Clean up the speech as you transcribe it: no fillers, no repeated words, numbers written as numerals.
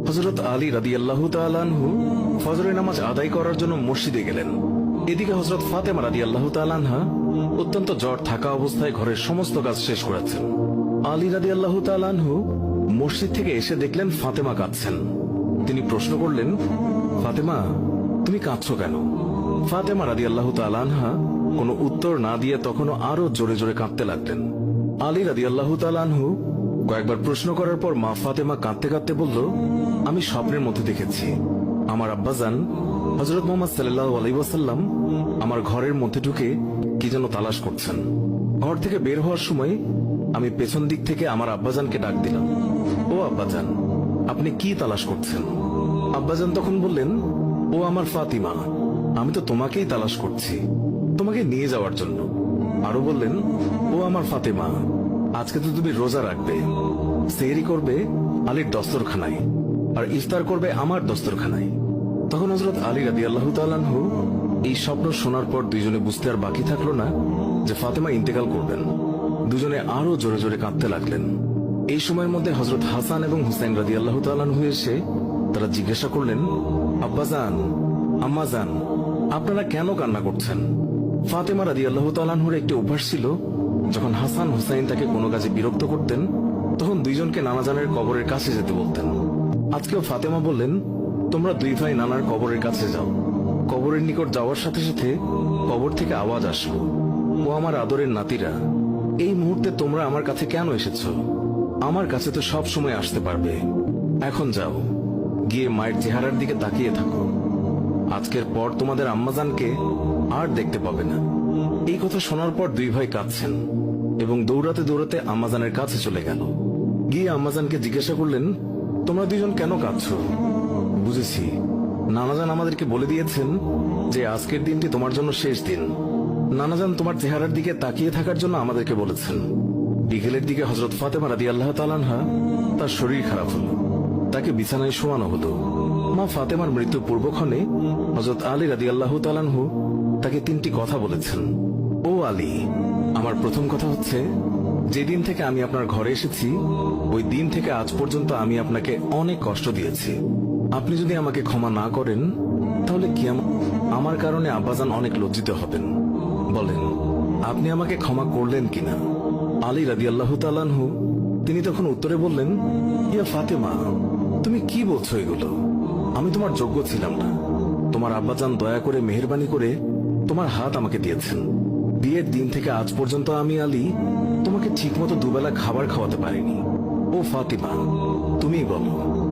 হযরত আলী রাদিয়াল্লাহু তাআলা আনহু ফজরের নামাজ আদায় করার জন্য মসজিদে গেলেন। এদিকে হযরত ফাতেমা রাদিয়াল্লাহু তাআলা আনহা অত্যন্ত জ্বর থাকা অবস্থায় ঘরের সমস্ত কাজ শেষ করেছেন। আলী রাদিয়াল্লাহু তাআলা আনহু মসজিদ থেকে এসে দেখলেন ফাতেমা কাঁদছেন। তিনি প্রশ্ন করলেন, ফাতেমা, তুমি কাঁদছো কেন? ফাতেমা রাদিয়াল্লাহু তাআলা আনহা কোনো উত্তর না দিয়ে তখনও আরো জোরে জোরে কাঁদতে লাগলেন। আলী রাদিয়াল্লাহু তাআলা আনহু কয়েকবার প্রশ্ন করার পর মা ফাতেমা কাঁদতে কাঁদতে বলল, আমি স্বপ্নের মধ্যে দেখেছি আমার আব্বাজান হযরত মুহাম্মদ সাল্লাল্লাহু আলাইহি ওয়াসাল্লাম আমার ঘরের মধ্যে ঢুকে কি যেন তালাশ করছেন। ঘর থেকে বের হওয়ার সময় আমি পেছন দিক থেকে আমার আব্বাজানকে ডাক দিলাম, ও আব্বাজান, আপনি কি তালাশ করছেন? আব্বাজান তখন বললেন, ও আমার ফাতিমা, আমি তো তোমাকেই তালাশ করছি, তোমাকে নিয়ে যাওয়ার জন্য। আরো বললেন, ও আমার ফাতেমা, আজকে তো তুমি রোজা রাখবে, সেহরি করবে আলীর দস্তরখানায় আর ইফতার করবে আমার দস্তরখানায়। তখন হযরত আলী রাদিয়াল্লাহু তাআলা আনহু এই স্বপ্ন শোনার পর দুইজনে বুঝতে আর বাকি থাকলো না যে ফাতেমা ইন্তেকাল করবেন। দুজনে আরো জোরে জোরে কাঁদতে লাগলেন। এই সময়ের মধ্যে হযরত হাসান এবং হুসাইন রাদিয়াল্লাহু তাআলা আনহু এসে তারা জিজ্ঞাসা করলেন, আব্বাজান, আম্মাজান, আপনারা কেন কান্না করছেন? ফাতেমা রাদিয়াল্লাহু তাআলা আনহুর একটি অভ্যাস ছিল, যখন হাসান হুসাইন তাকে কোনো কাজে বিরক্ত করতেন তখন দুইজনকে নানাজানের কবরের কাছে যেতে বলতেন। আজকেও ফাতেমা বললেন, তোমরা দুই ভাই নানার কবরের কাছে যাও। কবরের নিকট যাওয়ার সাথে সাথে কবর থেকে আওয়াজ আসলো, ও আমার আদরের নাতিরা, এই মুহূর্তে তোমরা আমার কাছে কেন এসেছ? আমার কাছে তো সব সময় আসতে পারবে। এখন যাও, গিয়ে মায়ের চেহারার দিকে তাকিয়ে থাকো। আজকের পর তোমাদের আম্মাজানকে আর দেখতে পাবে না। এই কথা শোনার পর দুই ভাই কাঁদছেন এবং দৌড়াতে দৌড়াতে আম্মাজানের কাছে চলে গেল। গিয়ে আম্মাজানকে জিজ্ঞাসা করলেন, তোমরা দুইজন কেন কাঁদছো? বুঝেছি, নানাজান আমাদেরকে বলে দিয়েছেন যে আজকের দিনটি তোমার জন্য শেষ দিন। নানাজান তোমার চেহারার দিকে তাকিয়ে থাকার জন্য আমাদেরকে বলেছেন। বিকেলের দিকে হযরত ফাতেমা রাদিয়াল্লাহু তাআলা আনহা তার শরীর খারাপ হলো, তাকে বিছানায় শোয়ানো হলো। মা ফাতেমার মৃত্যু পূর্বক্ষণে হযরত আলী রাদিয়াল্লাহু তাআলা আনহু তাকে তিনটি কথা বলেছেন। ও আলী, আমার প্রথম কথা হচ্ছে, যেদিন থেকে আমি আপনার ঘরে এসেছি ওই দিন থেকে আজ পর্যন্ত আমি আপনাকে অনেক কষ্ট দিয়েছি। আপনি যদি আমাকে ক্ষমা না করেন তাহলে কি আমার কারণে আব্বাজান অনেক লজ্জিত হবেন। বলেন, আপনি আমাকে ক্ষমা করলেন কিনা? আলী রাদিয়াল্লাহু তাআলা আনহু তিনি তখন উত্তরে বললেন, ইয়া ফাতেমা, তুমি কি বলছো এগুলো? আমি তোমার যোগ্য ছিলাম না। তোমার আব্বাজান দয়া করে মেহেরবানি করে তোমার হাত আমাকে দিয়েছেন। বিয়ের দিন থেকে আজ পর্যন্ত আমি আলী তোমাকে ঠিকমতো দুবেলা খাবার খাওয়াতে পারিনি। ও ফাতিমা, তুমিই বলো,